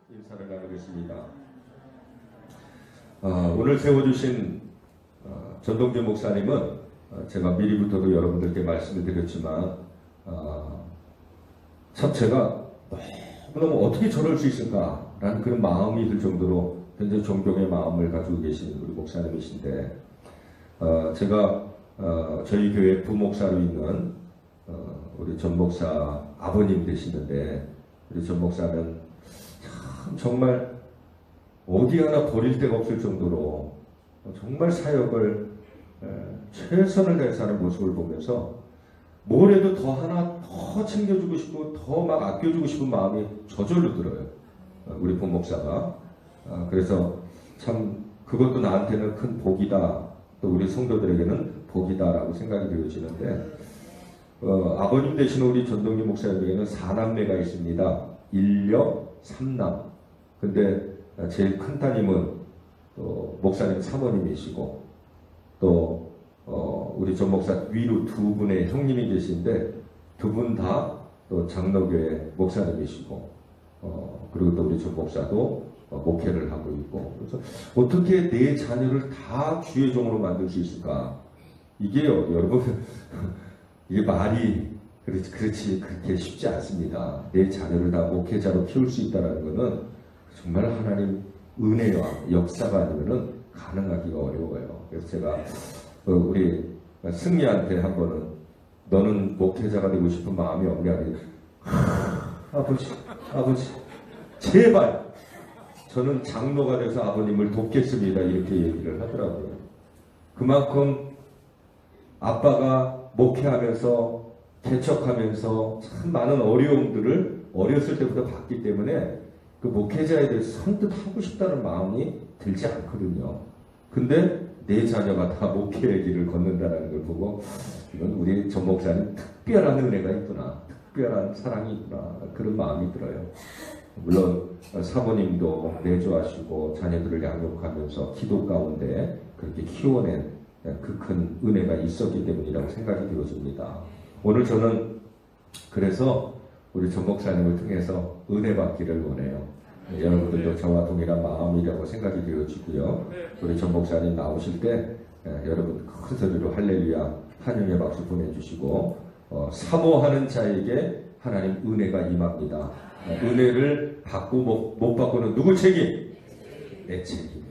인사를 나누겠습니다. 오늘 세워주신 전동준 목사님은 제가 미리부터도 여러분들께 말씀을 드렸지만 참 제가 너무너무 어떻게 저럴 수 있을까라는 그런 마음이 들 정도로 굉장히 존경의 마음을 가지고 계신 우리 목사님이신데 제가 저희 교회 부목사로 있는 우리 전 목사 아버님 되시는데 우리 전 목사는 참 정말 어디 하나 버릴 데가 없을 정도로 정말 사역을 최선을 다해서 하는 모습을 보면서 뭘 해도 더 하나 더 챙겨주고 싶고 더 막 아껴주고 싶은 마음이 저절로 들어요. 우리 부목사가. 그래서 참 그것도 나한테는 큰 복이다. 또 우리 성도들에게는 복이다라고 생각이 되어지는데 아버님 되신 우리 전동준 목사님에게는 4남매가 있습니다. 1녀 3남. 근데 제일 큰 따님은 또 목사님 사모님이시고 또 우리 전 목사 위로 두 분의 형님이 계신데 두 분 다 또 장로교회 목사님이시고 그리고 또 우리 전 목사도 목회를 하고 있고 그래서 어떻게 내 자녀를 다 주의 종으로 만들 수 있을까? 이게요 여러분 이게 말이 그렇지 그렇게 쉽지 않습니다. 내 자녀를 다 목회자로 키울 수 있다는 것은 정말 하나님 은혜와 역사가 아니면은 가능하기가 어려워요. 그래서 제가 우리 승리한테 한 번은 너는 목회자가 되고 싶은 마음이 없냐? 아버지 제발 저는 장로가 돼서 아버님을 돕겠습니다. 이렇게 얘기를 하더라고요. 그만큼 아빠가 목회하면서 개척하면서 참 많은 어려움들을 어렸을 때부터 봤기 때문에 그 목회자에 대해서 선뜻 하고 싶다는 마음이 들지 않거든요. 근데 내 자녀가 다 목회의 길을 걷는다는 걸 보고 이건 우리 전 목사님 특별한 은혜가 있구나. 특별한 사랑이 있구나. 그런 마음이 들어요. 물론 사모님도 내조하시고 자녀들을 양육하면서 기도 가운데 그렇게 키워낸 그 큰 은혜가 있었기 때문이라고 생각이 되어집니다. 오늘 저는 그래서 우리 전 목사님을 통해서 은혜 받기를 원해요. 여러분들도 저와 동일한 마음이라고 생각이 되어지고요. 우리 전 목사님 나오실 때 여러분 큰 소리로 할렐루야 환영의 박수 보내주시고 사모하는 자에게 하나님 은혜가 임합니다. 은혜를 받고 못 받고는 누구 책임? 내 책임.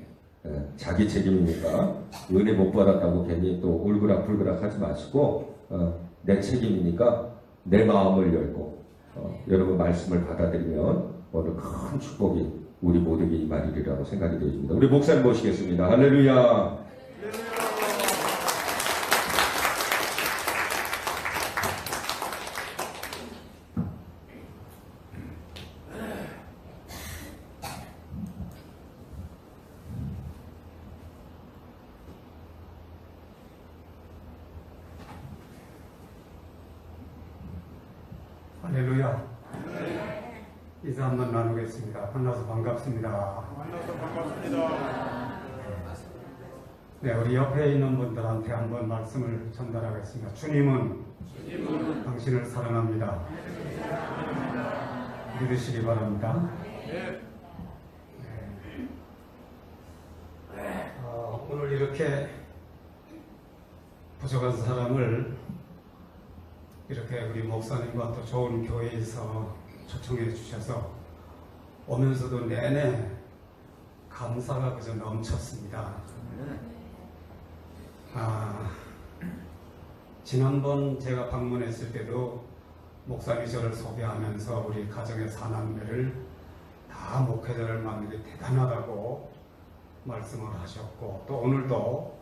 자기 책임이니까 은혜 못 받았다고 괜히 또 울그락불그락 하지 마시고 내 책임이니까 내 마음을 열고 여러분 말씀을 받아들이면 오늘 큰 축복이 우리 모두에게 임하리라고 생각이 되어집니다. 우리 목사님 모시겠습니다. 할렐루야. 할렐루야. 인사 한번 나누겠습니다. 만나서 반갑습니다. 네, 우리 옆에 있는 분들한테 한번 말씀을 전달하겠습니다. 주님은 당신을 사랑합니다. 믿으시기 바랍니다. 오늘 이렇게 부족한 사람을 이렇게 우리 목사님과 또 좋은 교회에서 초청해 주셔서 오면서도 내내 감사가 그저 넘쳤습니다. 지난번 제가 방문했을 때도 목사님이 저를 소개하면서 우리 가정의 4남매를 다 목회자를 만드는 게 대단하다고 말씀을 하셨고 또 오늘도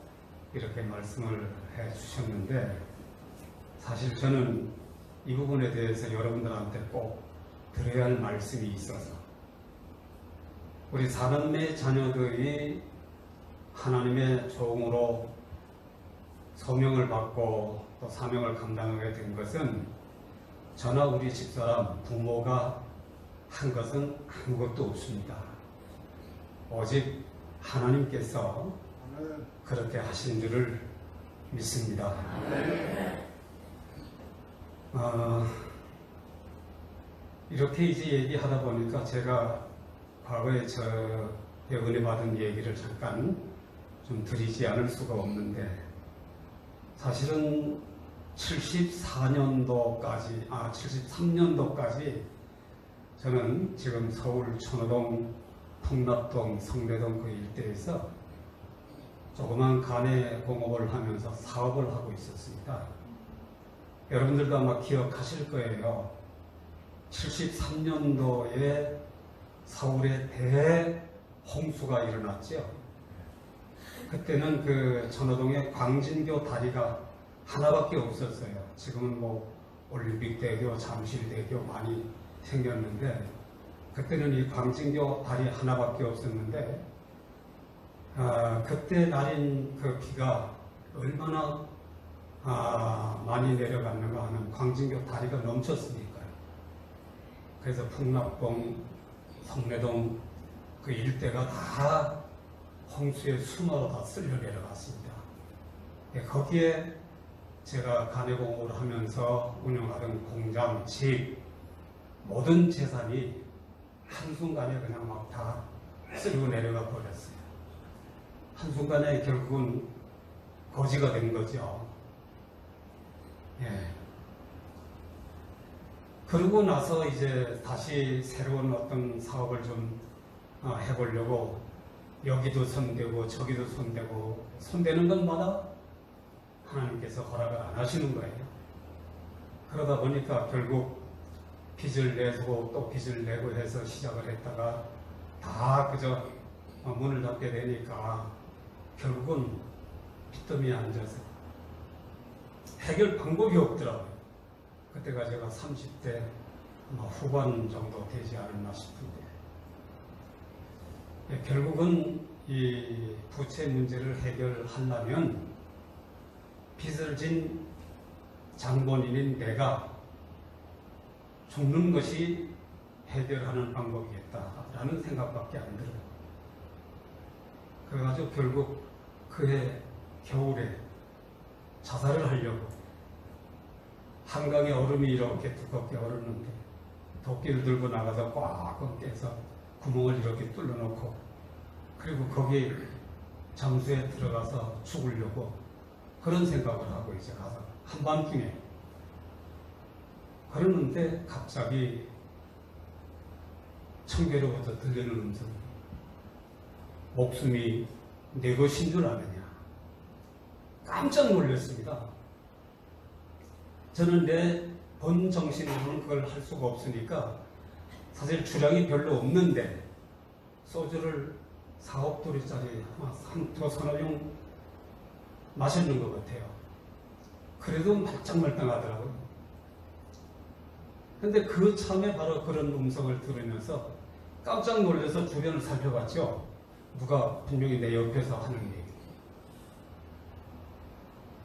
이렇게 말씀을 해 주셨는데 사실 저는 이 부분에 대해서 여러분들한테 꼭 드려야 할 말씀이 있어서 우리 4남매 자녀들이 하나님의 종으로 소명을 받고 또 사명을 감당하게 된 것은 저나 우리 집사람 부모가 한 것은 아무것도 없습니다. 오직 하나님께서 그렇게 하신 줄을 믿습니다. 이렇게 이제 얘기하다 보니까 제가 과거에 저의 은혜 받은 얘기를 잠깐 좀 드리지 않을 수가 없는데, 사실은 73년도까지 저는 지금 서울 천호동, 풍납동, 성내동 그 일대에서 조그만 간의 공업을 하면서 사업을 하고 있었습니다. 여러분들도 아마 기억하실 거예요. 73년도에 서울에 대홍수가 일어났죠. 그때는 그 천호동에 광진교 다리가 하나밖에 없었어요. 지금은 뭐 올림픽대교, 잠실대교 많이 생겼는데, 그때는 이 광진교 다리 하나밖에 없었는데, 그때 날인 그 비가 얼마나 많이 내려갔는가 하는, 광진교 다리가 넘쳤으니까요. 그래서 풍납동, 성내동 그 일대가 다 홍수의 수마로 다 쓸려 내려갔습니다. 거기에 제가 간해공업을 하면서 운영하던 공장, 집, 모든 재산이 한순간에 그냥 막 다 쓸고 내려가 버렸어요. 한순간에 결국은 거지가 된 거죠. 예. 그러고 나서 이제 다시 새로운 어떤 사업을 좀 해보려고, 여기도 손대고 저기도 손대고, 손대는 것마다 하나님께서 허락을 안 하시는 거예요. 그러다 보니까 결국 빚을 내고 또 빚을 내고 해서 시작을 했다가 다 그저 문을 닫게 되니까 결국은 빚더미에 앉아서 해결 방법이 없더라고요. 그때가 제가 30대 후반 정도 되지 않았나 싶은데, 결국은 이 부채 문제를 해결하려면 빚을 진 장본인인 내가 죽는 것이 해결하는 방법이겠다라는 생각밖에 안 들어요. 그래가지고 결국 그해 겨울에 자살을 하려고, 한강에 얼음이 이렇게 두껍게 얼었는데 도끼를 들고 나가서 꽉 깨서 구멍을 이렇게 뚫어놓고, 그리고 거기에 잠수에 들어가서 죽으려고 그런 생각을 하고 이제 가서 한밤중에 그러는데 갑자기 청계로부터 들리는 음성이, 목숨이 내 것인 줄 아느냐. 깜짝 놀랐습니다. 저는 내 본 정신으로는 그걸 할 수가 없으니까, 사실 주량이 별로 없는데 소주를 4~5도리짜리 한두 서너 병 마셨는 것 같아요. 그래도 말짱말짱하더라고요. 근데 그 참에 바로 그런 음성을 들으면서 깜짝 놀라서 주변을 살펴봤죠. 누가 분명히 내 옆에서 하는 얘기.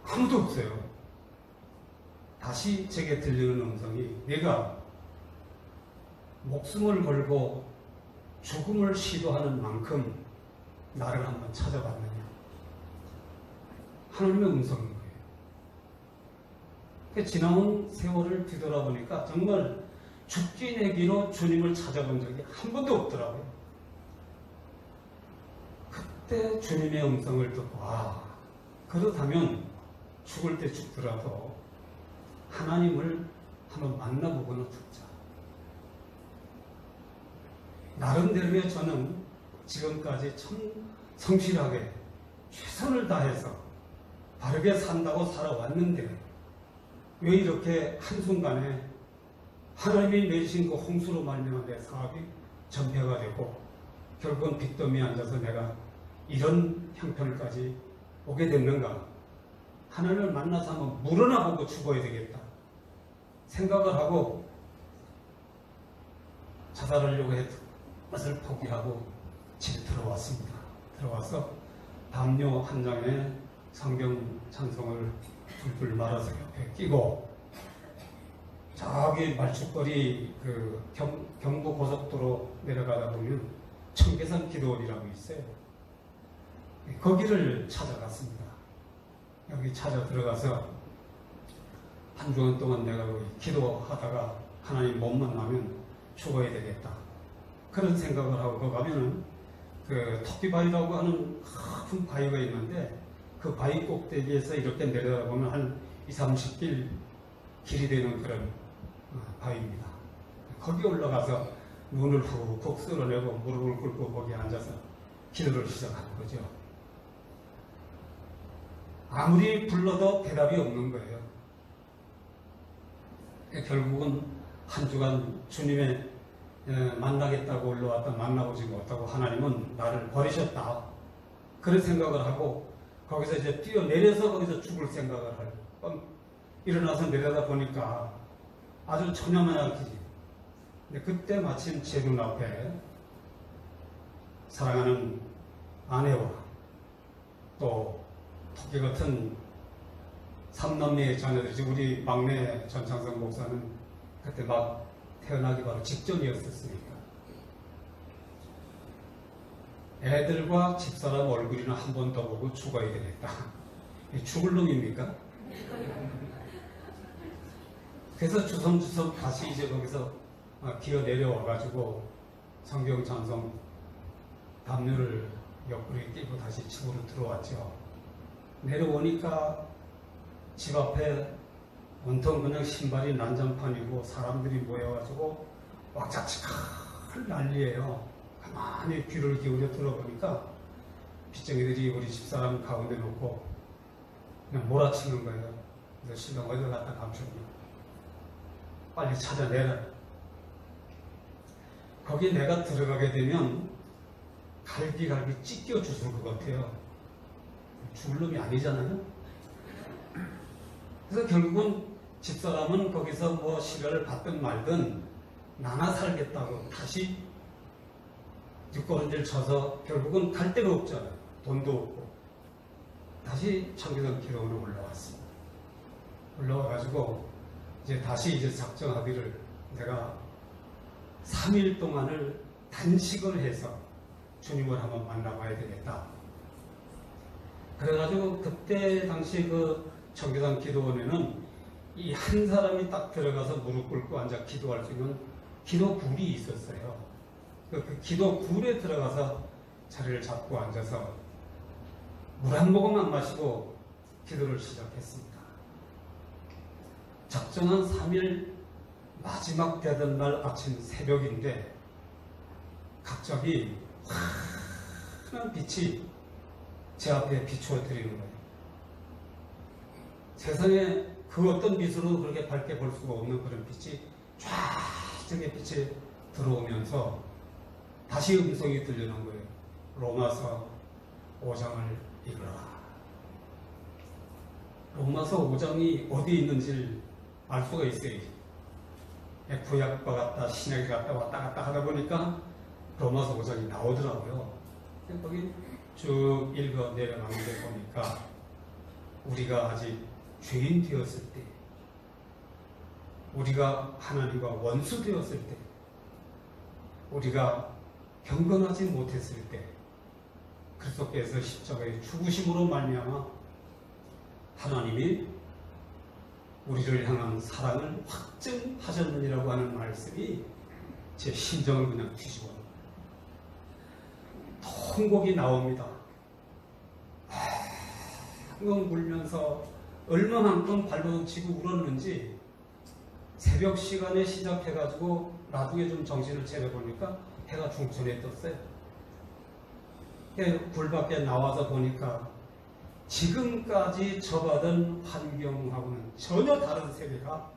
아무도 없어요. 다시 제게 들리는 음성이, 내가 목숨을 걸고 죽음을 시도하는 만큼 나를 한번 찾아봤느냐. 하나님의 음성인 거예요. 지나온 세월을 뒤돌아보니까 정말 죽기 내기로 주님을 찾아본 적이 한 번도 없더라고요. 그때 주님의 음성을 듣고, 그렇다면 죽을 때 죽더라도 하나님을 한번 만나보고는 죽자. 나름대로의 저는 지금까지 참 성실하게 최선을 다해서 바르게 산다고 살아왔는데, 왜 이렇게 한순간에 하나님이 내리신 그 홍수로 말미암아 내 사업이 전폐가 되고 결국은 빚더미에 앉아서 내가 이런 형편까지 오게 됐는가. 하나님을 만나서 한번 물어나 보고 죽어야 되겠다 생각을 하고 자살하려고 했던 것을 포기하고 집에 들어왔습니다. 들어와서 담요 한 장에 성경 찬송을 둘둘 말아서 옆에 끼고, 저기 말죽거리 그 경부 고속도로 내려가다 보면 청계산 기도원이라고 있어요. 거기를 찾아갔습니다. 여기 찾아 들어가서 한 주간 동안 내가 기도하다가 하나님 못 만나면 죽어야 되겠다. 그런 생각을 하고 거 가면은 그 토끼바위라고 하는 큰 바위가 있는데 그 바위 꼭대기에서 이렇게 내려다보면 한 20-30길 길이 되는 그런 바위입니다. 거기 올라가서 눈을 훅훅 쓸어내고 무릎을 꿇고 거기 앉아서 기도를 시작하는 거죠. 아무리 불러도 대답이 없는 거예요. 결국은 한 주간 주님의 만나겠다고 올라왔다 만나보지 못하고 하나님은 나를 버리셨다. 그런 생각을 하고 거기서 이제 뛰어내려서 거기서 죽을 생각을 하고 일어나서 내려다 보니까 아주 처녀마냥이지. 근데 그때 마침 제 눈앞에 사랑하는 아내와 또 토끼 같은 삼남매의 자녀들이지. 우리 막내 전창성 목사는 그때 막 태어나기 바로 직전이었었으니까 애들과 집사람 얼굴이나 한 번 더 보고 죽어야 되겠다. 죽을 놈입니까? 그래서 주섬주섬 다시 이제 거기서 기어 내려와가지고 성경 찬송 담요를 옆구리에 끼고 다시 집으로 들어왔죠. 내려오니까 집 앞에 온통 그냥 신발이 난장판이고 사람들이 모여가지고 왁자지껄 난리예요. 가만히 귀를 기울여 들어보니까 빚쟁이들이 우리 집사람 가운데 놓고 그냥 몰아치는 거예요. 그래서 신랑 어디 갖다 감추니 빨리 찾아내라. 거기 내가 들어가게 되면 갈기갈기 찢겨 주실 것 같아요. 죽을 놈이 아니잖아요. 그래서 결국은 집사람은 거기서 뭐 시련을 받든 말든 나나 살겠다고 다시 뒷걸음질 쳐서 결국은 갈 데가 없잖아요. 돈도 없고 다시 청계산 기도원에 올라왔습니다. 올라와가지고 이제 다시 이제 작정하기를 내가 3일 동안을 단식을 해서 주님을 한번 만나봐야 되겠다. 그래가지고 그때 당시 그 청계산 기도원에는 이 한 사람이 딱 들어가서 무릎 꿇고 앉아 기도할 수 있는 기도굴이 있었어요. 그 기도굴에 들어가서 자리를 잡고 앉아서 물 한 모금만 마시고 기도를 시작했습니다. 작정한 3일 마지막 되던 날 아침 새벽인데 갑자기 환한 빛이 제 앞에 비추어 드리는 거예요. 세상에 그 어떤 빛으로도 그렇게 밝게 볼 수가 없는 그런 빛이 쫙저게 빛이 들어오면서 다시 음성이 들리는 거예요. 로마서 5장을 읽어라. 로마서 5장이 어디 있는지를 알 수가 있어요. 구약과 갔다 신약에 갔다 왔다 갔다 하다 보니까 로마서 5장이 나오더라고요. 거기 쭉 읽어 내려가는데 보니까 우리가 아직 죄인 되었을 때, 우리가 하나님과 원수 되었을 때, 우리가 경건하지 못했을 때 그리스도께서 십자가의 죽으심으로 말미암아 하나님이 우리를 향한 사랑을 확증하셨느니라고 하는 말씀이 제 심정을 그냥 뒤집어 통곡이 나옵니다. 엉엉 울면서 얼마만큼 발버둥 치고 울었는지 새벽 시간에 시작해가지고 나중에 좀 정신을 차려보니까 해가 중천에 떴어요. 굴 밖에 나와서 보니까 지금까지 저받은 환경하고는 전혀 다른 세계가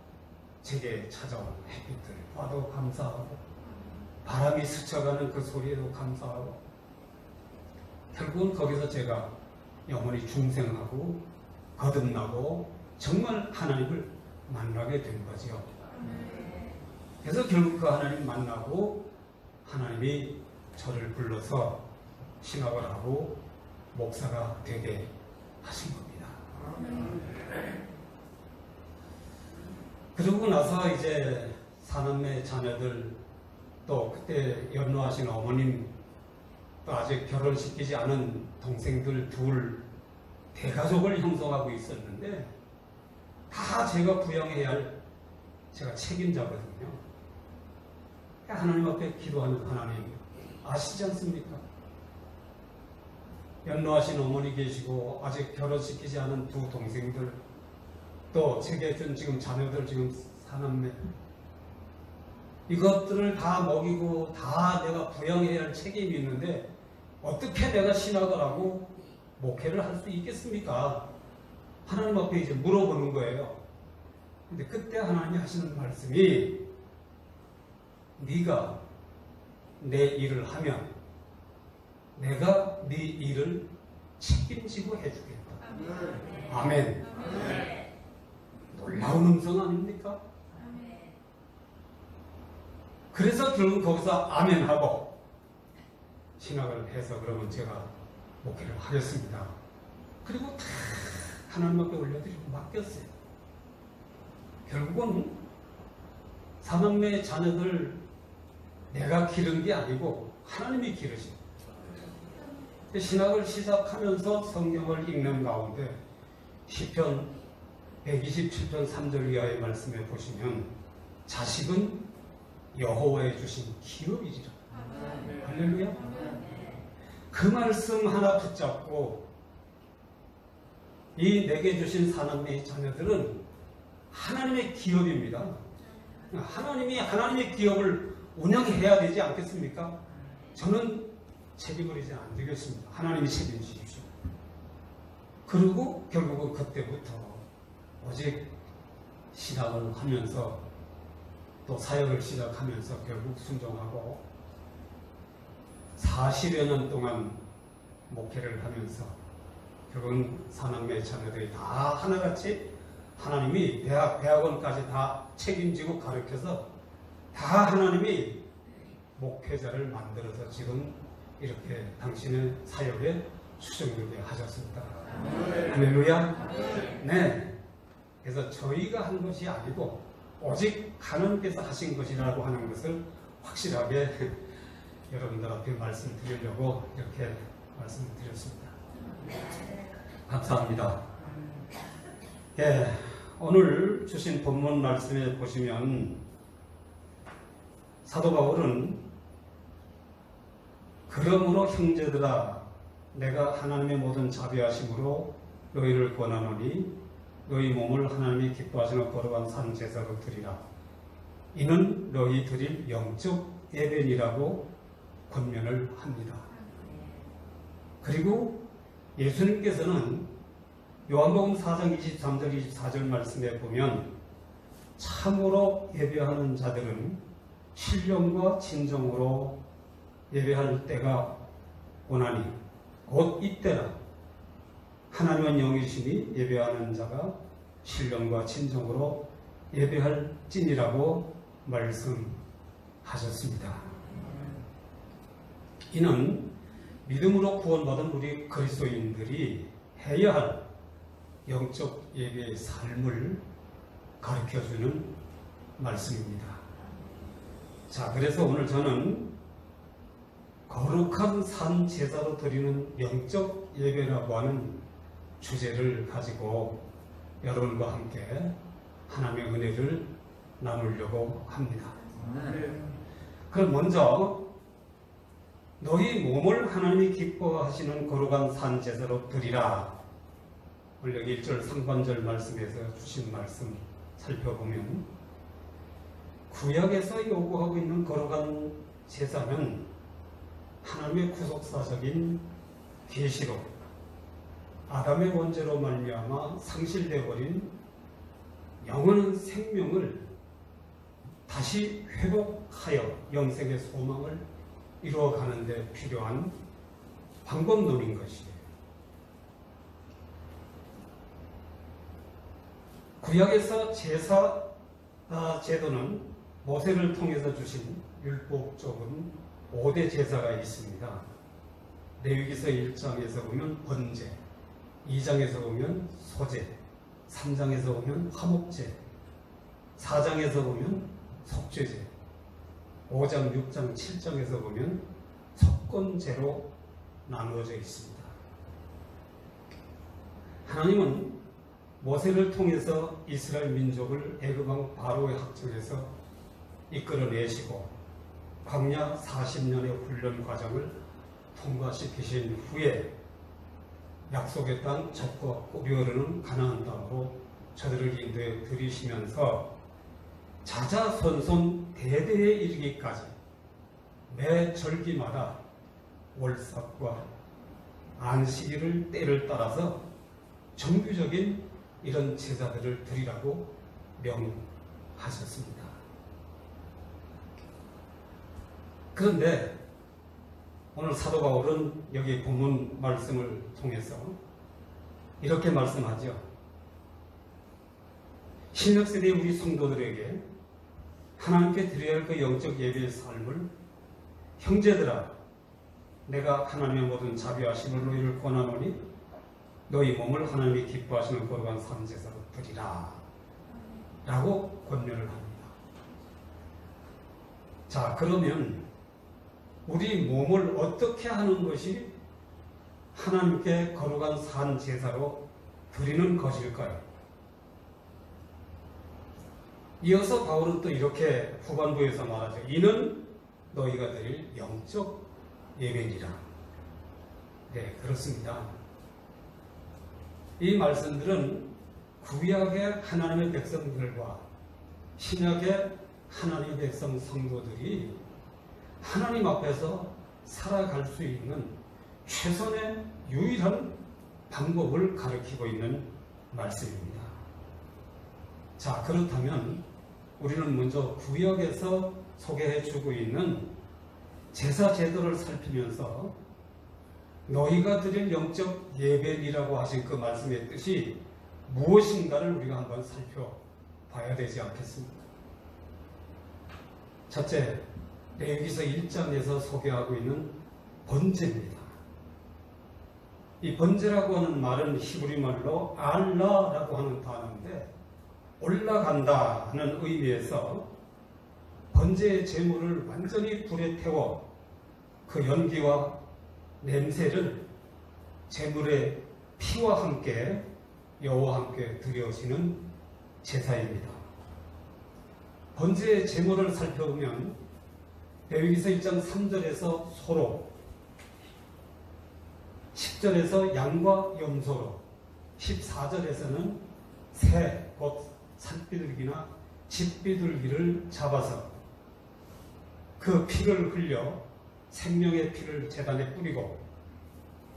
제게 찾아온 햇빛을 봐도 감사하고 바람이 스쳐가는 그 소리에도 감사하고 결국은 거기서 제가 영원히 중생하고 거듭나고 정말 하나님을 만나게 된 거죠. 그래서 결국 그 하나님 만나고 하나님이 저를 불러서 신학을 하고 목사가 되게 하신 겁니다. 그러고 나서 이제 사남매 자녀들 또 그때 연로하신 어머님 또 아직 결혼시키지 않은 동생들 둘 대가족을 형성하고 있었는데 다 제가 부양해야 할 제가 책임자거든요. 하나님 앞에 기도하는 하나님 아시지 않습니까? 연로하신 어머니 계시고 아직 결혼시키지 않은 두 동생들, 또 제게 준 지금 자녀들 지금 사남매, 이것들을 다 먹이고 다 내가 부양해야 할 책임이 있는데 어떻게 내가 신학을 하고 목회를 할 수 있겠습니까? 하나님 앞에 이제 물어보는 거예요. 근데 그때 하나님이 하시는 말씀이, 네가 내 일을 하면 내가 네 일을 책임지고 해주겠다. 아멘. 놀라운 음성 아닙니까? 그래서 결국 거기서 아멘하고 신학을 해서 그러면 제가 목회를 하겠습니다. 그리고 다 하나님 앞에 올려드리고 맡겼어요. 결국은 사남매 자녀들 내가 기른 게 아니고 하나님이 기르신. 신학을 시작하면서 성경을 읽는 가운데 시편 127편 3절 이하의 말씀에 보시면 자식은 여호와의 주신 기업이지라. 할렐루야. 그 말씀 하나 붙잡고 이 내게 주신 사남매의 자녀들은 하나님의 기업입니다. 하나님이 하나님의 기업을 운영해야 되지 않겠습니까? 저는 책임을 이제 안 지겠습니다. 하나님이 책임지십시오. 그리고 결국은 그때부터 오직 신학을 하면서 또 사역을 시작하면서 결국 순종하고 40여 년 동안 목회를 하면서 결국은 사남매 자녀들이 다 하나같이 하나님이 대학원까지 다 책임지고 가르쳐서 다 하나님이 목회자를 만들어서 지금 이렇게 당신의 사역에 수정되게 하셨습니다. 할렐루야. 네. 그래서 저희가 한 것이 아니고 오직 하나님께서 하신 것이라고 하는 것을 확실하게 여러분들 앞에 말씀드리려고 이렇게 말씀을 드렸습니다. 감사합니다. 예, 오늘 주신 본문 말씀에 보시면 사도 바울은 그러므로 형제들아 내가 하나님의 모든 자비하심으로 너희를 권하노니 너희 몸을 하나님이 기뻐하시는 거룩한 산 제사로 드리라. 이는 너희 드릴 영적 예배니라고 권면을 합니다. 그리고 예수님께서는 요한복음 4장 23절 24절 말씀에 보면 참으로 예배하는 자들은 신령과 진정으로 예배할 때가 오나니 곧 이때라. 하나님은 영이시니 예배하는 자가 신령과 진정으로 예배할지니라고 말씀하셨습니다. 이는 믿음으로 구원받은 우리 그리스도인들이 해야 할 영적 예배의 삶을 가르쳐주는 말씀입니다. 자, 그래서 오늘 저는 거룩한 산 제사로 드리는 영적 예배라고 하는 주제를 가지고 여러분과 함께 하나님의 은혜를 나누려고 합니다. 그럼 먼저 너희 몸을 하나님이 기뻐하시는 거룩한 산 제사로 드리라. 오늘 여기 1절 상반절 말씀에서 주신 말씀 살펴보면 구약에서 요구하고 있는 거룩한 제사는 하나님의 구속사적인 계시로 아담의 원죄로 말미암아 상실되어 버린 영원한 생명을 다시 회복하여 영생의 소망을 이루어가는 데 필요한 방법론인 것이에요. 구약에서 제사 제도는 모세를 통해서 주신 율법적인 5대 제사가 있습니다. 레위기서 1장에서 보면 번제, 2장에서 보면 소제, 3장에서 보면 화목제, 4장에서 보면 속죄제, 5장, 6장, 7장에서 보면 속건제로 나누어져 있습니다. 하나님은 모세를 통해서 이스라엘 민족을 애굽왕 바로의 학정에서 이끌어내시고 광야 40년의 훈련 과정을 통과시키신 후에 약속의 땅 젖과 꿀이 흐르는 가나안 땅으로 저들을 인도해 들이시면서 자자손손 대대에 이르기까지 매 절기마다 월삭과 안식일을 때를 따라서 정규적인 이런 제사들을 드리라고 명하셨습니다. 그런데 오늘 사도 바울은 여기 본문 말씀을 통해서 이렇게 말씀하죠. 신약세대 우리 성도들에게 하나님께 드려야 할 그 영적 예배의 삶을 형제들아 내가 하나님의 모든 자비하심을 너희를 권하노니 너희 몸을 하나님이 기뻐하시는 거룩한 산제사로 드리라 라고 권면을 합니다. 자, 그러면 우리 몸을 어떻게 하는 것이 하나님께 거룩한 산 제사로 드리는 것일까요? 이어서 바울은 또 이렇게 후반부에서 말하죠. 이는 너희가 드릴 영적 예배니라. 네, 그렇습니다. 이 말씀들은 구약의 하나님의 백성들과 신약의 하나님의 백성 성도들이 하나님 앞에서 살아갈 수 있는 최선의 유일한 방법을 가리키고 있는 말씀입니다. 자, 그렇다면 우리는 먼저 구역에서 소개해주고 있는 제사 제도를 살피면서 너희가 드릴 영적 예배이라고 하신 그 말씀의 뜻이 무엇인가를 우리가 한번 살펴봐야 되지 않겠습니까? 첫째, 레위기서 1장에서 소개하고 있는 번제입니다. 이 번제라고 하는 말은 히브리 말로 알라라고 하는 단어인데 올라간다 하는 의미에서 번제의 제물을 완전히 불에 태워 그 연기와 냄새를 제물의 피와 함께 여호와 함께 드려지는 제사입니다. 번제의 제물을 살펴보면 레위기서 1장 3절에서 소로, 10절에서 양과 염소로, 14절에서는 새, 곧 산비둘기나 집비둘기를 잡아서 그 피를 흘려 생명의 피를 제단에 뿌리고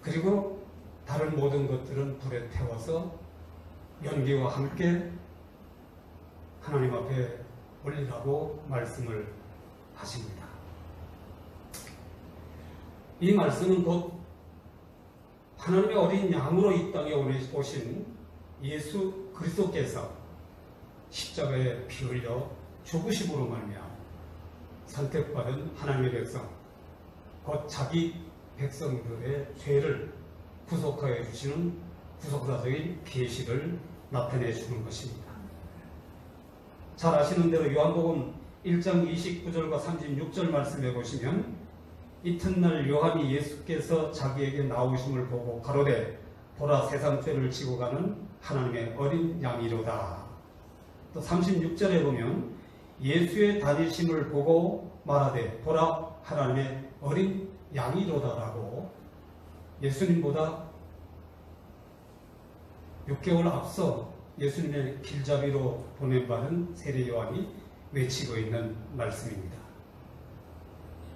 그리고 다른 모든 것들은 불에 태워서 연기와 함께 하나님 앞에 올리라고 말씀을 하십니다. 이 말씀은 곧 하나님의 어린 양으로 이 땅에 오신 예수 그리스도께서 십자가에 피 흘려 죽으심으로 말미암아 선택받은 하나님의 백성, 곧 자기 백성들의 죄를 구속하여 주시는 구속사적인 계시를 나타내 주는 것입니다. 잘 아시는 대로 요한복음 1장 29절과 36절 말씀해 보시면 이튿날 요한이 예수께서 자기에게 나오심을 보고 가로되 보라 세상 죄를 지고 가는 하나님의 어린 양이로다. 또 36절에 보면 예수의 다니심을 보고 말하되 보라 하나님의 어린 양이로다라고 예수님보다 6개월 앞서 예수님의 길잡이로 보냄받은 세례 요한이 외치고 있는 말씀입니다.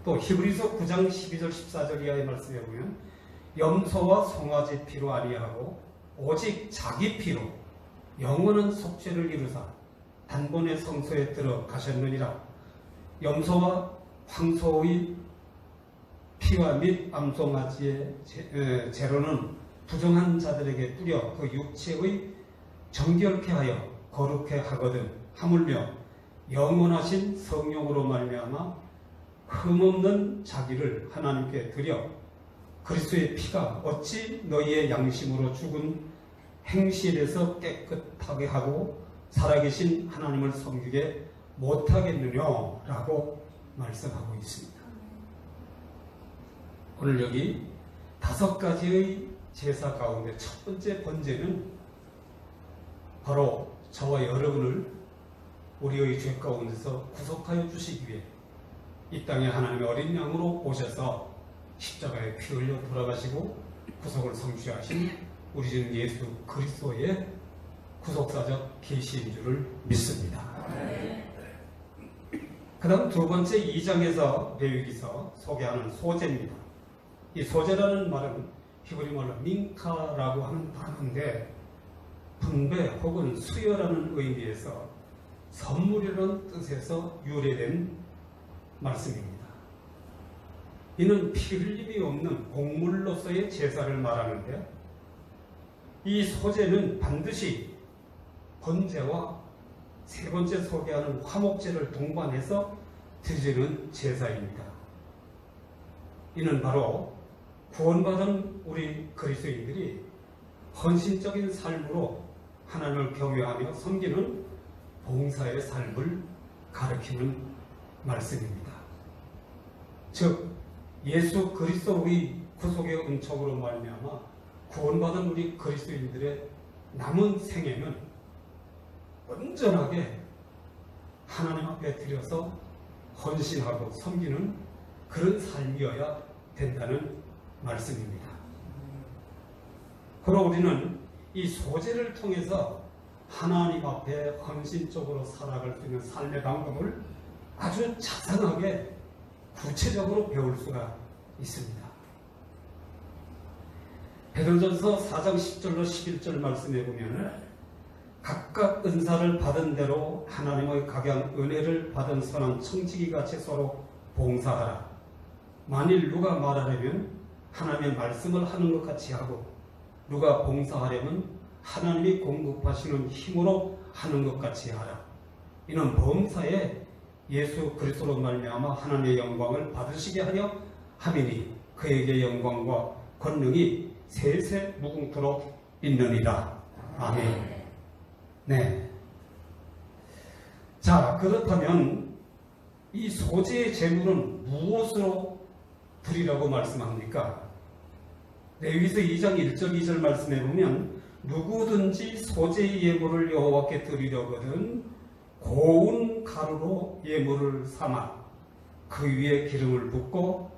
또 히브리서 9장 12절 14절 이하의 말씀에 보면 염소와 송아지 피로 아니하고 오직 자기 피로 영원한 속죄를 이루사 단번에 성소에 들어가셨느니라. 염소와 황소의 피와 및 암송아지의 제로는 부정한 자들에게 뿌려 그 육체의 정결케 하여 거룩해 하거든 하물며 영원하신 성령으로 말미암아 흠없는 자기를 하나님께 드려 그리스도의 피가 어찌 너희의 양심으로 죽은 행실에서 깨끗하게 하고 살아계신 하나님을 섬기게 못하겠느냐라고 말씀하고 있습니다. 오늘 여기 5가지의 제사 가운데 첫 번째 번제는 바로 저와 여러분을 우리의 죄 가운데서 구속하여 주시기 위해 이 땅에 하나님의 어린 양으로 오셔서 십자가에 피 흘려 돌아가시고 구속을 성취하신 우리 주 예수 그리스도의 구속사적 계시인 줄을 믿습니다. 그 다음 두 번째 2장에서 레위기서 소개하는 소재입니다. 이 소재라는 말은 히브리 말로 민카라고 하는 단어인데 분배 혹은 수여라는 의미에서 선물이라는 뜻에서 유래된 말씀입니다. 이는 피 흘림이 없는 공물로서의 제사를 말하는데 이 소재는 반드시 번제와 세 번째 소개하는 화목제를 동반해서 드리는 제사입니다. 이는 바로 구원받은 우리 그리스도인들이 헌신적인 삶으로 하나님을 경외하며 섬기는 봉사의 삶을 가리키는 말씀입니다. 즉 예수 그리스도의 구속의 은총으로 말미암아 구원받은 우리 그리스도인들의 남은 생애는 온전하게 하나님 앞에 드려서 헌신하고 섬기는 그런 삶이어야 된다는 말씀입니다. 그러므로 우리는 이 소재를 통해서 하나님 앞에 헌신적으로 살아갈 수 있는 삶의 방법을 아주 자세하게 구체적으로 배울 수가 있습니다. 베드로전서 4장 10절로 11절 말씀에 보면 각각 은사를 받은 대로 하나님의 각양 은혜를 받은 선한 청지기같이 서로 봉사하라. 만일 누가 말하려면 하나님의 말씀을 하는 것 같이 하고 누가 봉사하려면 하나님이 공급하시는 힘으로 하는 것 같이 하라. 이는 범사에 예수 그리스도로 말미암아 하나님의 영광을 받으시게 하려 함이니 그에게 영광과 권능이 세세 무궁토록 있느니라. 아멘. 네. 자, 그렇다면 이 소재의 제물은 무엇으로 드리라고 말씀합니까? 레위기서 2장 1절 2절 말씀해 보면 누구든지 소재의 예물을 여호와께 드리려거든 고운 가루로 예물을 삼아 그 위에 기름을 붓고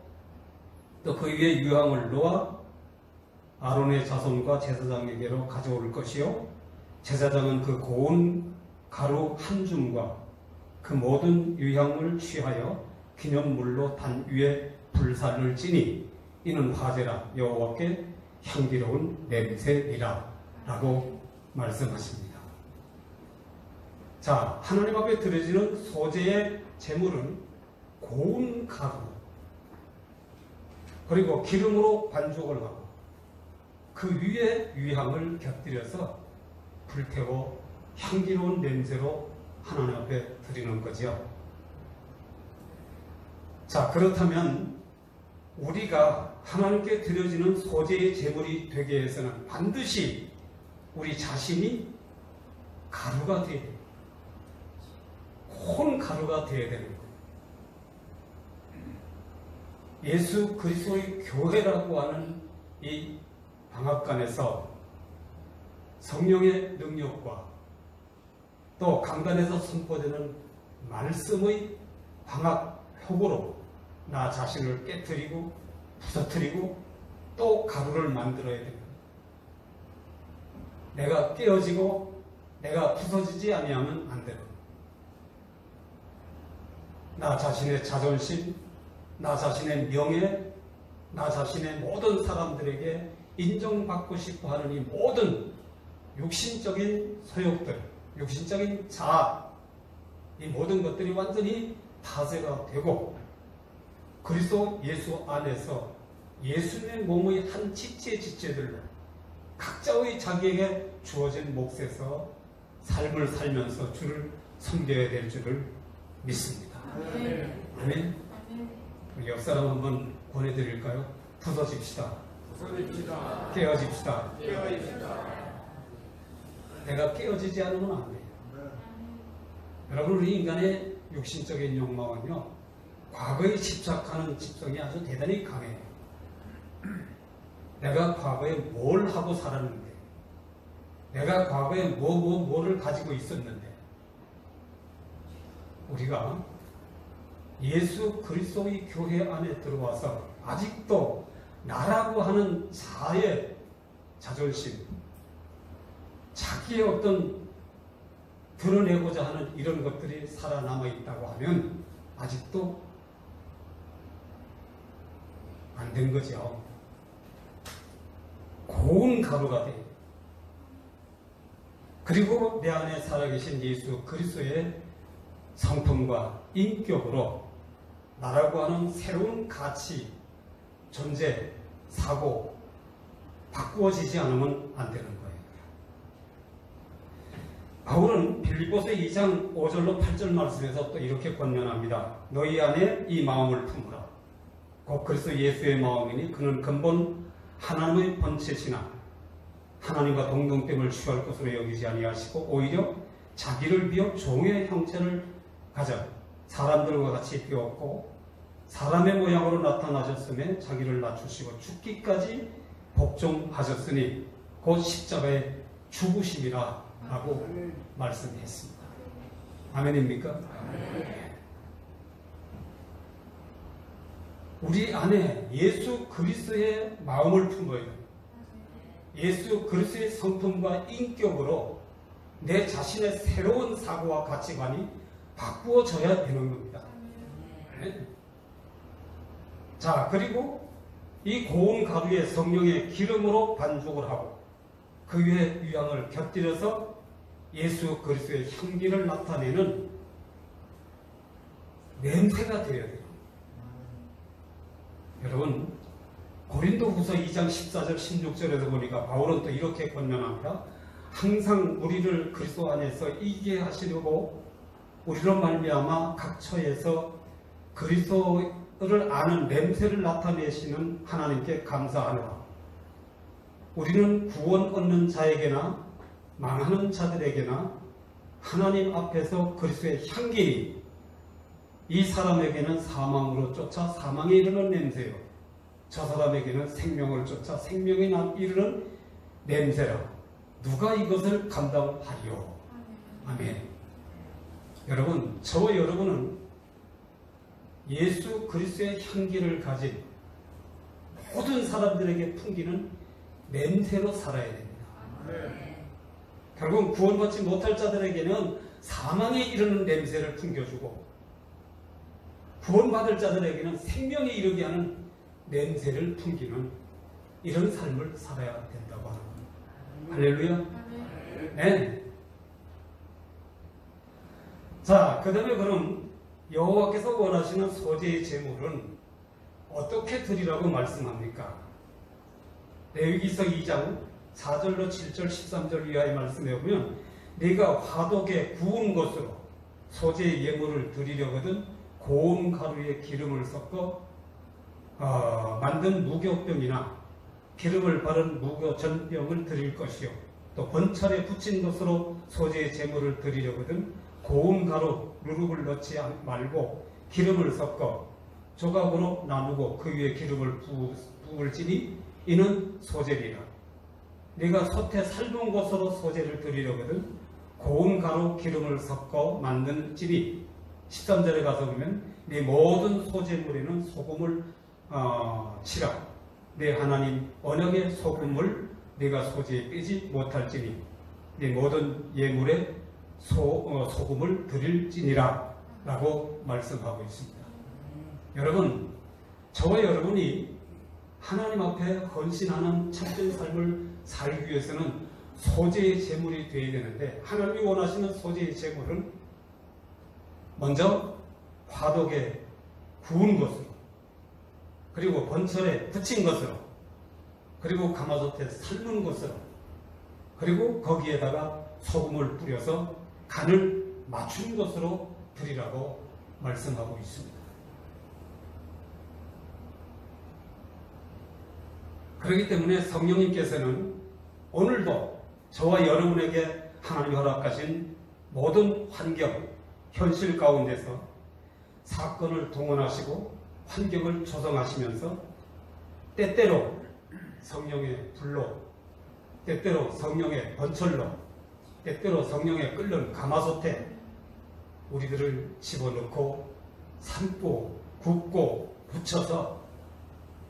또 그 위에 유향을 놓아 아론의 자손과 제사장에게로 가져올 것이요 제사장은 그 고운 가루 한 줌과 그 모든 유향을 취하여 기념물로 단 위에 불살을 찌니 이는 화제라 여호와께 향기로운 냄새이라 라고 말씀하십니다. 자, 하나님 앞에 드려지는 소재의 제물은 고운 가루 그리고 기름으로 반죽을 하고 그 위에 유향을 곁들여서 불태워 향기로운 냄새로 하나님 앞에 드리는 거죠. 자, 그렇다면 우리가 하나님께 드려지는 소재의 제물이 되게 위해서는 반드시 우리 자신이 가루가 되어야 돼요. 콘 가루가 되어야 되는 거예요. 예수 그리스도의 교회라고 하는 이 방앗간에서 성령의 능력과 또 강단에서 선포되는 말씀의 방앗효구로 나 자신을 깨뜨리고 부서뜨리고 또 가루를 만들어야 됩니다. 내가 깨어지고 내가 부서지지 아니하면 안 되고 나 자신의 자존심, 나 자신의 명예, 나 자신의 모든 사람들에게 인정받고 싶어하는 이 모든 육신적인 소욕들, 육신적인 자아, 이 모든 것들이 완전히 파쇄가 되고 그리스도 예수 안에서 예수님의 몸의 한 지체들로 각자의 자기에게 주어진 몫에서 삶을 살면서 주를 섬겨야 될 줄을 믿습니다. 아멘. 우리 옆 사람 한번 권해드릴까요? 부서집시다. 깨어집시다. 내가 깨어지지 않으면 안 돼요. 여러분, 우리 인간의 육신적인 욕망은요, 과거에 집착하는 집성이 아주 대단히 강해요. 내가 과거에 뭘 하고 살았는데, 내가 과거에 뭐를 가지고 있었는데, 우리가 예수 그리스도의 교회 안에 들어와서 아직도 나라고 하는 자의 자존심, 자기의 어떤 드러내고자 하는 이런 것들이 살아남아 있다고 하면 아직도 안 된 거죠. 고운 가루가 돼. 그리고 내 안에 살아계신 예수 그리스도의 성품과 인격으로 나라고 하는 새로운 가치, 존재, 사고 바꾸어지지 않으면 안 되는 거예요. 바울은 빌립보서 2장 5절로 8절 말씀에서 또 이렇게 권면합니다. 너희 안에 이 마음을 품으라. 곧 그리스도 예수의 마음이니 그는 근본 하나님의 본체시나 하나님과 동등됨을 취할 것으로 여기지 아니하시고 오히려 자기를 비워 종의 형체를 가져 사람들과 같이 비웠고 사람의 모양으로 나타나셨으며 자기를 낮추시고 죽기까지 복종하셨으니 곧 십자가의 죽으심이라 라고 말씀했습니다. 아멘입니까? 우리 안에 예수 그리스도의 마음을 품어야 됩니다. 예수 그리스도의 성품과 인격으로 내 자신의 새로운 사고와 가치관이 바꾸어져야 되는 겁니다. 네. 자, 그리고 이 고운 가루에 성령의 기름으로 반죽을 하고 그 위에 유향을 곁들여서 예수 그리스도의 향기를 나타내는 냄새가 되어야 돼요. 여러분, 고린도후서 2장 14절 16절에서 보니까 바울은 또 이렇게 권면합니다. 항상 우리를 그리스도 안에서 이기게 하시려고 우리로 말미암아 각 처에서 그리스도를 아는 냄새를 나타내시는 하나님께 감사하노라. 우리는 구원 얻는 자에게나 망하는 자들에게나 하나님 앞에서 그리스도의 향기니 이 사람에게는 사망으로 쫓아 사망에 이르는 냄새요 저 사람에게는 생명을 쫓아 생명에 이르는 냄새라. 누가 이것을 감당하리요? 아멘. 여러분, 저와 여러분은 예수 그리스도의 향기를 가진 모든 사람들에게 풍기는 냄새로 살아야 됩니다. 결국 구원받지 못할 자들에게는 사망에 이르는 냄새를 풍겨주고 구원받을 자들에게는 생명에 이르게 하는 냄새를 풍기는 이런 삶을 살아야 된다고 하는 겁니다. 할렐루야. 네. 자, 그 다음에 그럼 여호와께서 원하시는 소재의 제물은 어떻게 드리라고 말씀합니까? 레위기서 2장 4절로 7절 13절 이하의 말씀에 보면 네가 화덕에 구운 것으로 소재의 예물을 드리려거든 고운 가루에 기름을 섞어 만든 무교병이나 기름을 바른 무교전병을 드릴 것이요 또 번철에 붙인 것으로 소재의 제물을 드리려거든 고운 가루 누룩을 넣지 말고 기름을 섞어 조각으로 나누고 그 위에 기름을 부을지니 이는 소재리라. 네가 솥에 삶은 것으로 소재를 드리려거든 고운 가루 기름을 섞어 만든지니 13절에 가서 보면 네 모든 소재물에는 소금을 치라. 내 하나님 언약의 소금을 네가 소재에 빼지 못할지니 네 모든 예물에 소금을 드릴지니라 라고 말씀하고 있습니다. 여러분, 저와 여러분이 하나님 앞에 헌신하는 참된 삶을 살기 위해서는 소재의 제물이 되어야 되는데 하나님이 원하시는 소재의 제물은 먼저 화덕에 구운 것으로 그리고 번철에 붙인 것으로 그리고 가마솥에 삶은 것으로 그리고 거기에다가 소금을 뿌려서 간을 맞춘 것으로 드리라고 말씀하고 있습니다. 그렇기 때문에 성령님께서는 오늘도 저와 여러분에게 하나님이 허락하신 모든 환경, 현실 가운데서 사건을 동원하시고 환경을 조성하시면서 때때로 성령의 불로, 때때로 성령의 번철로, 때때로 성령의 끓는 가마솥에 우리들을 집어넣고 삶고 굽고 붙여서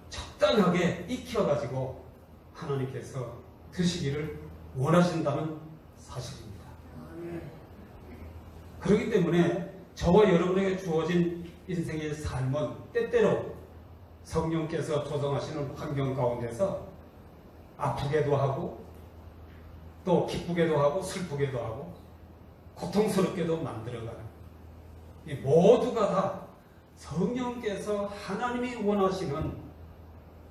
적당하게 익혀가지고 하나님께서 드시기를 원하신다는 사실입니다. 그렇기 때문에 저와 여러분에게 주어진 인생의 삶은 때때로 성령께서 조성하시는 환경 가운데서 아프게도 하고 또 기쁘게도 하고 슬프게도 하고 고통스럽게도 만들어가는 이 모두가 다 성령께서 하나님이 원하시는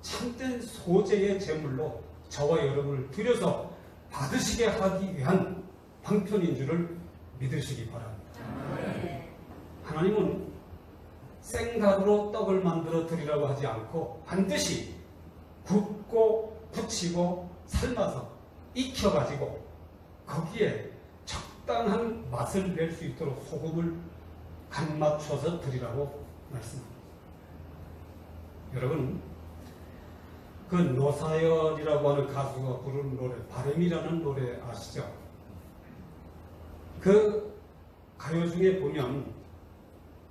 참된 소재의 제물로 저와 여러분을 들여서 받으시게 하기 위한 방편인 줄을 믿으시기 바랍니다. 하나님은 생각으로 떡을 만들어 드리라고 하지 않고 반드시 굽고 부치고 삶아서 익혀가지고 거기에 적당한 맛을 낼 수 있도록 소금을 간 맞춰서 드리라고 말씀합니다. 여러분, 그 노사연이라고 하는 가수가 부르는 노래, 바람이라는 노래 아시죠? 그 가요 중에 보면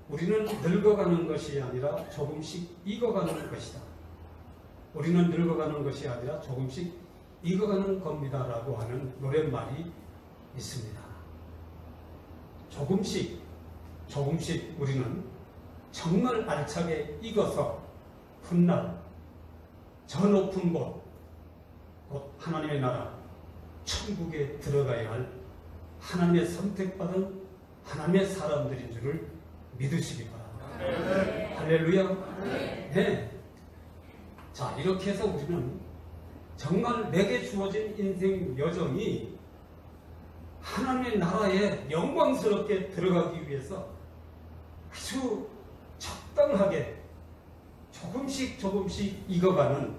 우리는 늙어가는 것이 아니라 조금씩 익어가는 것이다. 우리는 늙어가는 것이 아니라 조금씩 익어가는 겁니다. 라고 하는 노랫말이 있습니다. 조금씩 우리는 정말 알차게 익어서 훗날 저 높은 곳, 곧 하나님의 나라, 천국에 들어가야 할 하나님의 선택받은 하나님의 사람들인 줄을 믿으시기 바랍니다. 할렐루야. 네. 자, 이렇게 해서 우리는 정말 내게 주어진 인생 여정이 하나님의 나라에 영광스럽게 들어가기 위해서 아주 적당하게 조금씩 익어가는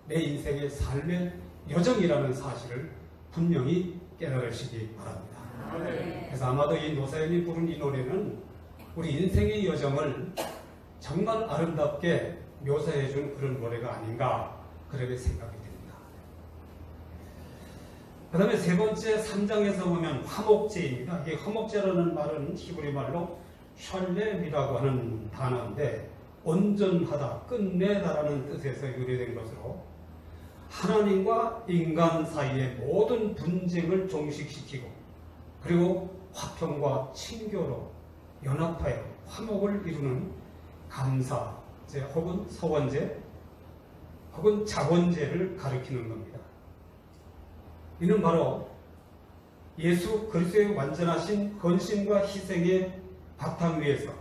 내 인생의 삶의 여정이라는 사실을 분명히 깨달으시기 바랍니다. 그래서 아마도 이 노사연이 부른 이 노래는 우리 인생의 여정을 정말 아름답게 묘사해 준 그런 노래가 아닌가 그렇게 생각이 됩니다. 그 다음에 세 번째 3장에서 보면 화목제입니다. 이게 화목제라는 말은 히브리 말로 샬렘이라고 하는 단어인데 온전하다, 끝내다라는 뜻에서 유래된 것으로 하나님과 인간 사이의 모든 분쟁을 종식시키고 그리고 화평과 친교로 연합하여 화목을 이루는 감사제 혹은 서원제 혹은 자원제를 가리키는 겁니다. 이는 바로 예수 그리스도의 완전하신 헌신과 희생의 바탕 위에서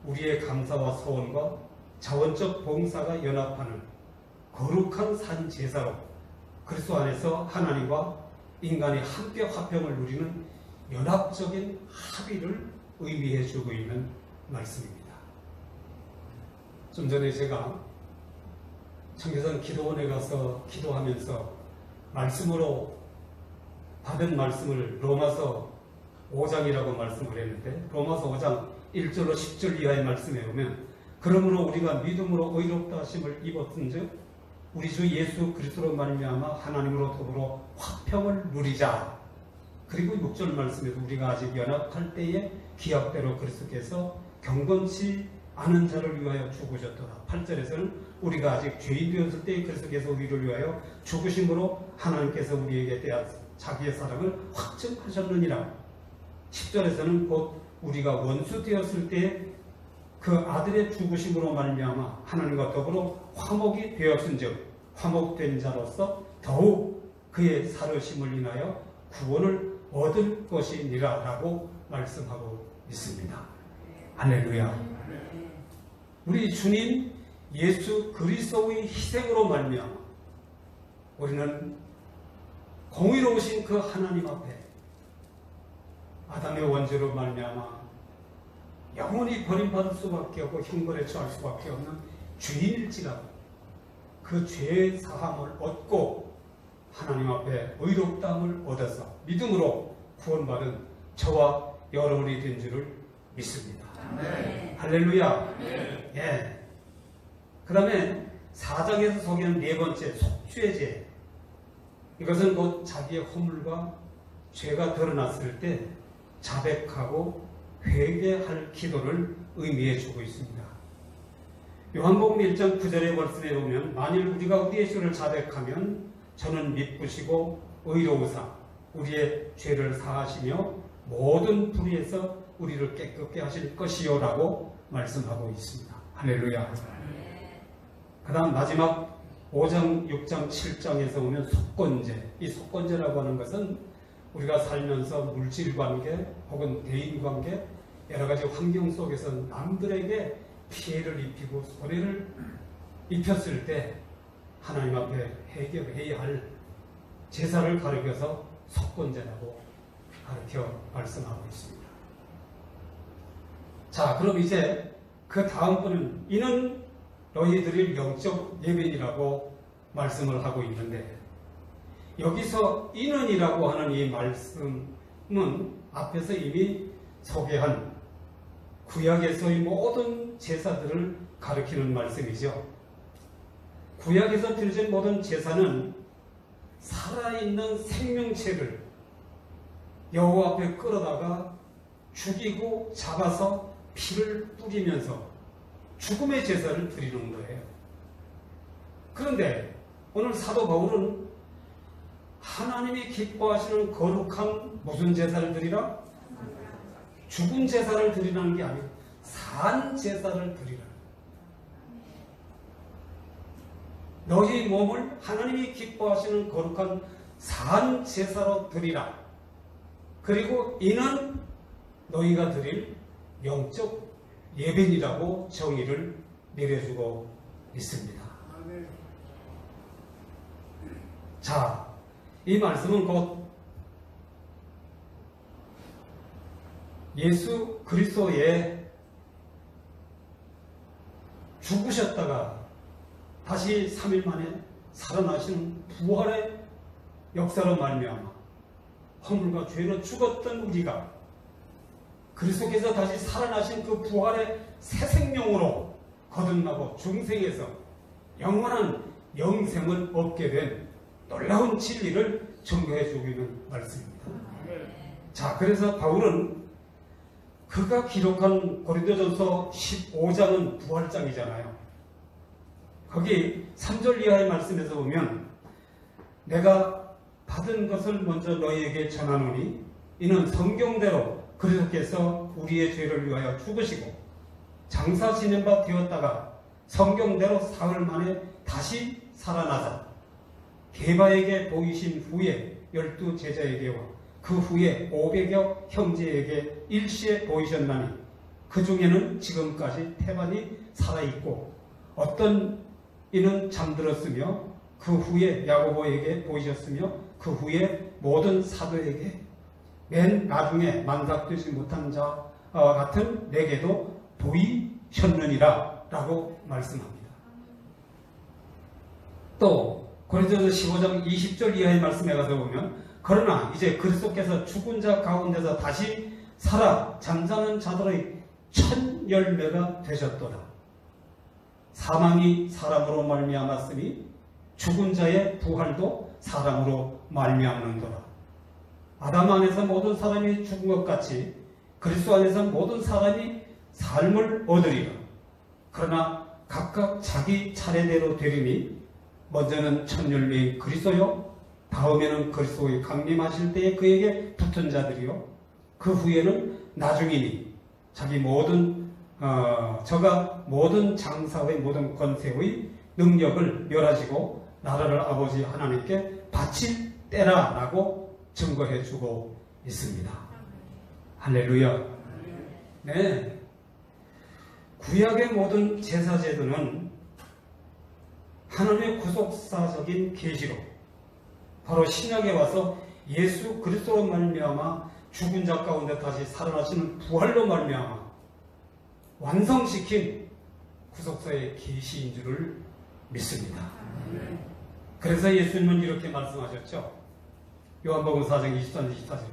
우리의 감사와 서원과 자원적 봉사가 연합하는 거룩한 산 제사로 그리스도 안에서 하나님과 인간이 함께 화평을 누리는 연합적인 합의를 의미해 주고 있는 말씀입니다. 좀 전에 제가 청계산 기도원에 가서 기도하면서 말씀으로 받은 말씀을 로마서 5장이라고 말씀을 했는데 로마서 5장 1절로 10절 이하의 말씀에 보면 그러므로 우리가 믿음으로 의롭다 하심을 입었은즉 우리 주 예수 그리스도로 말미암아 하나님으로 더불어 화평을 누리자. 그리고 6절 말씀에도 우리가 아직 연약할 때에 기약대로 그리스도께서 경건치 않은 자를 위하여 죽으셨더라. 8절에서는 우리가 아직 죄인 되었을 때에 그리스도께서 우리를 위하여 죽으심으로 하나님께서 우리에게 대한 자기의 사랑을 확증하셨느니라. 10절에서는 곧 우리가 원수 되었을 때에 그 아들의 죽으심으로 말미암아 하나님과 더불어 화목이 되었은즉 화목된 자로서 더욱 그의 살으심을 인하여 구원을 얻을 것이니라 라고 말씀하고 있습니다. 할렐루야. 우리 주님 예수 그리스도의 희생으로 말미암아 우리는 공의로우신 그 하나님 앞에 아담의 원죄로 말미암아 영원히 버림받을 수밖에 없고 형벌에 처할 수밖에 없는 죄인일지라도 그 죄의 사함을 얻고 하나님 앞에 의롭다함을 얻어서 믿음으로 구원받은 저와 여러분이 된 줄을 믿습니다. 네. 할렐루야. 네. 예. 그 다음에 4장에서 소개하는 네 번째 속죄제. 이것은 곧 자기의 허물과 죄가 드러났을 때 자백하고 회개할 기도를 의미해 주고 있습니다. 요한복음 1장 9절의 말씀에 보면 만일 우리가 우리의 죄를 자백하면 저는 미쁘시고 의로우사 우리의 죄를 사하시며 모든 불의에서 우리를 깨끗게 하실 것이요 라고 말씀하고 있습니다. 할렐루야. 그 다음 마지막 5장, 6장, 7장에서 보면 속건제. 이 속건제라고 하는 것은 우리가 살면서 물질관계 혹은 대인관계 여러 가지 환경 속에서 남들에게 피해를 입히고 손해를 입혔을 때 하나님 앞에 해결해야 할 제사를 가르쳐서 속건제라고 가르쳐 말씀하고 있습니다. 자, 그럼 이제 그 다음번은 이는 너희들이 영적 예배이라고 말씀을 하고 있는데 여기서 이는이라고 하는 이 말씀은 앞에서 이미 소개한 구약에서의 모든 제사들을 가리키는 말씀이죠. 구약에서 드려진 모든 제사는 살아있는 생명체를 여호와 앞에 끌어다가 죽이고 잡아서 피를 뿌리면서 죽음의 제사를 드리는 거예요. 그런데 오늘 사도 바울은 하나님이 기뻐하시는 거룩한 무슨 제사를 드리라? 죽은 제사를 드리라는 게 아니고 산 제사를 드리라. 너희 몸을 하나님이 기뻐하시는 거룩한 산 제사로 드리라. 그리고 이는 너희가 드릴 영적 예배니라고 정의를 내려주고 있습니다. 자, 이 말씀은 곧 예수 그리스도의 죽으셨다가 다시 3일 만에 살아나시는 부활의 역사로 말미암아 허물과 죄로 죽었던 우리가 그리스도께서 다시 살아나신 그 부활의 새 생명으로 거듭나고 중생에서 영원한 영생을 얻게 된 놀라운 진리를 증거해 주고 있는 말씀입니다. 자, 그래서 바울은 그가 기록한 고린도전서 15장은 부활장이잖아요. 거기 3절 이하의 말씀에서 보면 내가 받은 것을 먼저 너희에게 전하노니 이는 성경대로 그리스도께서 우리의 죄를 위하여 죽으시고 장사 지낸 바 되었다가 성경대로 사흘 만에 다시 살아나사 게바에게 보이신 후에 12 제자에게와 그 후에 500여 형제에게 일시에 보이셨나니 그 중에는 지금까지 태반이 살아있고 어떤 이는 잠들었으며 그 후에 야고보에게 보이셨으며 그 후에 모든 사도에게 맨 나중에 만삭되지 못한 자와 같은 내게도 보이셨느니라 라고 말씀합니다. 또 고린도서 15장 20절 이하의 말씀에 가서 보면 그러나 이제 그리스도께서 죽은 자 가운데서 다시 살아 잠자는 자들의 첫 열매가 되셨도다. 사망이 사람으로 말미암았으니 죽은 자의 부활도 사람으로 말미암는도다. 아담 안에서 모든 사람이 죽은 것 같이 그리스도 안에서 모든 사람이 삶을 얻으리라. 그러나 각각 자기 차례대로 되리니 먼저는 첫 열매인 그리스도요 다음에는 그리스도의 강림하실 때에 그에게 붙은 자들이요 그 후에는 나중이니 자기 모든 저가 모든 장사의 모든 권세의 능력을 멸하시고 나라를 아버지 하나님께 바칠 때라라고 증거해 주고 있습니다. 할렐루야. 네. 구약의 모든 제사제도는 하나님의 구속사적인 계시로 바로 신약에 와서 예수 그리스도로 말미암아 죽은 자 가운데 다시 살아나시는 부활로 말미암아 완성시킨 구속사의 계시인 줄을 믿습니다. 그래서 예수님은 이렇게 말씀하셨죠. 요한복음 4장 23, 24절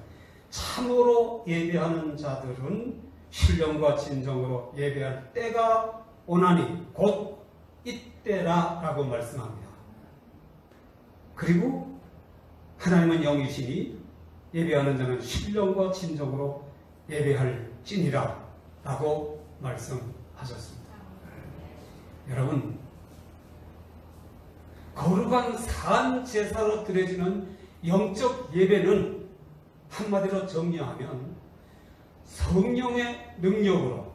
참으로 예배하는 자들은 신령과 진정으로 예배할 때가 오나니 곧 이때라 라고 말씀합니다. 그리고 하나님은 영이시니 예배하는 자는 신령과 진정으로 예배할 찐이라 라고 말씀하셨습니다. 여러분, 거룩한 산 제사로 드려지는 영적 예배는 한마디로 정리하면 성령의 능력으로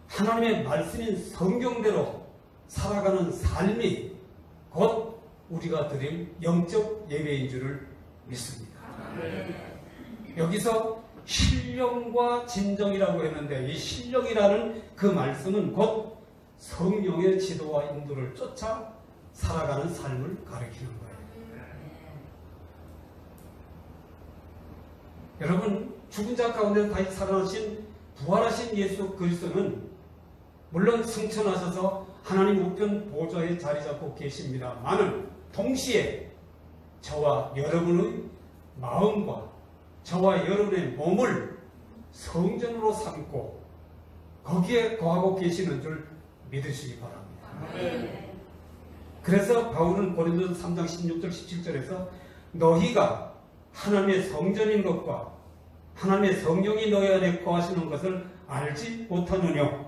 하나님의 말씀인 성경대로 살아가는 삶이 곧 우리가 드릴 영적 예배인 줄을 믿습니다. 여기서 신령과 진정이라고 했는데 이 신령이라는 그 말씀은 곧 성령의 지도와 인도를 쫓아 살아가는 삶을 가리키는 거예요. 여러분, 죽은 자 가운데 다시 살아나신 부활하신 예수 그리스도는 물론 승천하셔서 하나님 우편 보좌에 자리 잡고 계십니다만은 동시에 저와 여러분의 마음과 저와 여러분의 몸을 성전으로 삼고 거기에 거하고 계시는 줄 믿으시기 바랍니다. 그래서 바울은 고린도서 3장 16절 17절에서 너희가 하나님의 성전인 것과 하나님의 성령이 너희 안에 거하시는 것을 알지 못하느냐.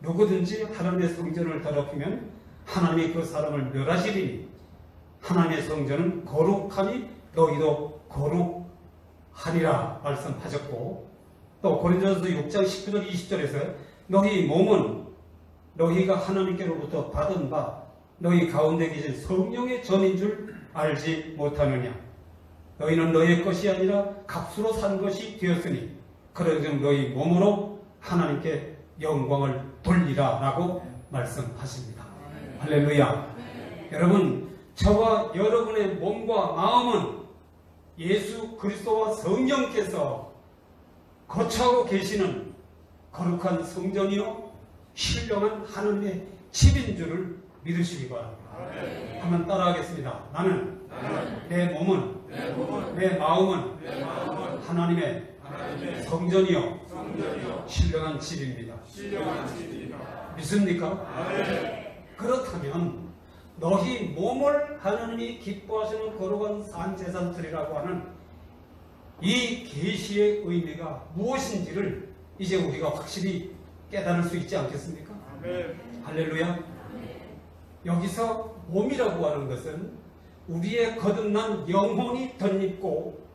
누구든지 하나님의 성전을 더럽히면 하나님이 그 사람을 멸하시리니 하나님의 성전은 거룩하니 너희도 거룩하리라 말씀하셨고, 또 고린도서 6장 19절 20절에서 너희 몸은 너희가 하나님께로부터 받은 바 너희 가운데 계신 성령의 전인 줄 알지 못하느냐. 너희는 너희의 것이 아니라 값으로 산 것이 되었으니 그런즉 너희 몸으로 하나님께 영광을 돌리라 라고 말씀하십니다. 할렐루야. 여러분, 저와 여러분의 몸과 마음은 예수 그리스도와 성령께서 거처하고 계시는 거룩한 성전이요 신령한 하나님의 집인 줄을 믿으시기 바랍니다. 한번 따라하겠습니다. 나는 내 몸은 내 마음은 하나님의 성전이요 신령한 집입니다. 믿습니까? 그렇다면 너희 몸을 하나님이 기뻐하시는 거룩한 산제사들이라고 하는 이 계시의 의미가 무엇인지를 이제 우리가 확실히 깨달을 수 있지 않겠습니까? 할렐루야. 여기서 몸이라고 하는 것은 우리의 거듭난 영혼이 덧입고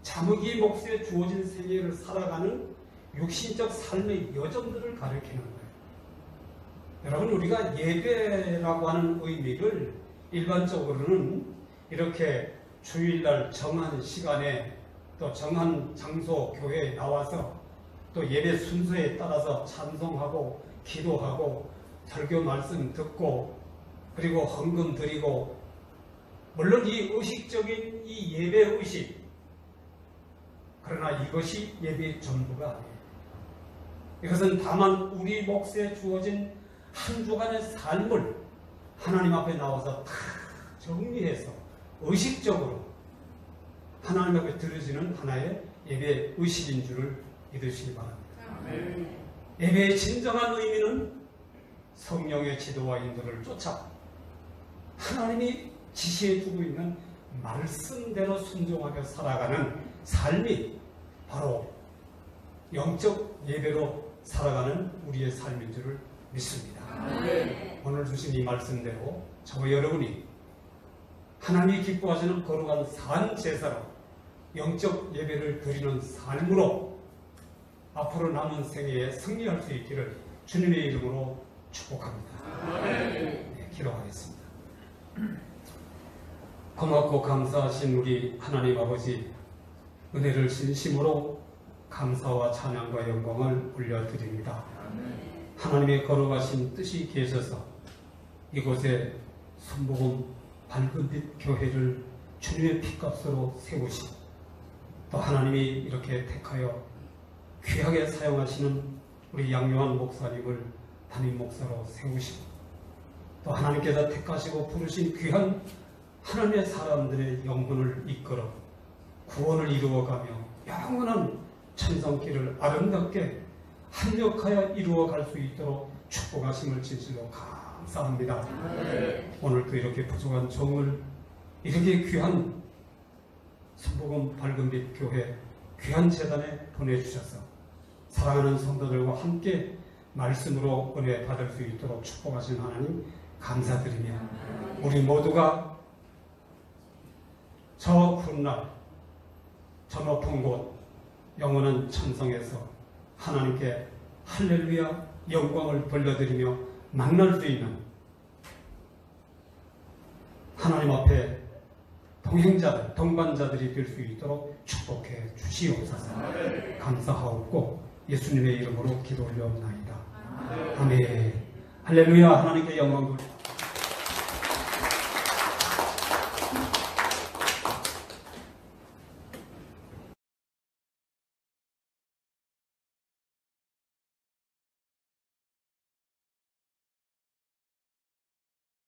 자무기 몫에 주어진 세계를 살아가는 육신적 삶의 여정들을 가리키는 거예요. 여러분, 우리가 예배라고 하는 의미를 일반적으로는 이렇게 주일날 정한 시간에 또 정한 장소 교회에 나와서 또 예배 순서에 따라서 찬송하고 기도하고 설교 말씀 듣고 그리고 헌금 드리고, 물론 이 의식적인 이 예배 의식, 그러나 이것이 예배의 전부가 아니에요. 이것은 다만 우리 몫에 주어진 한 주간의 삶을 하나님 앞에 나와서 다 정리해서 의식적으로 하나님 앞에 드려지는 하나의 예배 의식인 줄을 믿으시기 바랍니다. 예배의 진정한 의미는 성령의 지도와 인도를 쫓아 하나님이 지시해주고 있는 말씀대로 순종하며 살아가는 삶이 바로 영적 예배로 살아가는 우리의 삶인 줄을 믿습니다. 오늘 주신 이 말씀대로 저와 여러분이 하나님이 기뻐하시는 거룩한 산 제사로 영적 예배를 드리는 삶으로 앞으로 남은 생애에 승리할 수 있기를 주님의 이름으로 축복합니다. 네, 기도하겠습니다. 고맙고 감사하신 우리 하나님 아버지, 은혜를 진심으로 감사와 찬양과 영광을 올려드립니다. 하나님의 거룩하신 뜻이 계셔서 이곳에 순복음 밝은 빛 교회를 주님의 피값으로 세우시고, 또 하나님이 이렇게 택하여 귀하게 사용하시는 우리 양요한 목사님을 담임 목사로 세우시고, 또 하나님께서 택하시고 부르신 귀한 하나님의 사람들의 영혼을 이끌어 구원을 이루어가며 영원한 천성길을 아름답게 합력하여 이루어갈 수 있도록 축복하심을 진실로 감사합니다. 오늘도 이렇게 부족한 종을 이렇게 귀한 순복음 밝은빛 교회 귀한 재단에 보내주셔서 사랑하는 성도들과 함께 말씀으로 은혜 받을 수 있도록 축복하신 하나님 감사드리며 우리 모두가 저 훗날 저 높은 곳 영원한 천성에서 하나님께 할렐루야 영광을 돌려드리며 만날 수 있는 하나님 앞에 동행자들, 동반자들이 될 수 있도록 축복해 주시옵소서. 감사하옵고 예수님의 이름으로 기도 올려옵나이다. 아멘. 할렐루야. 하나님께 영광 돌려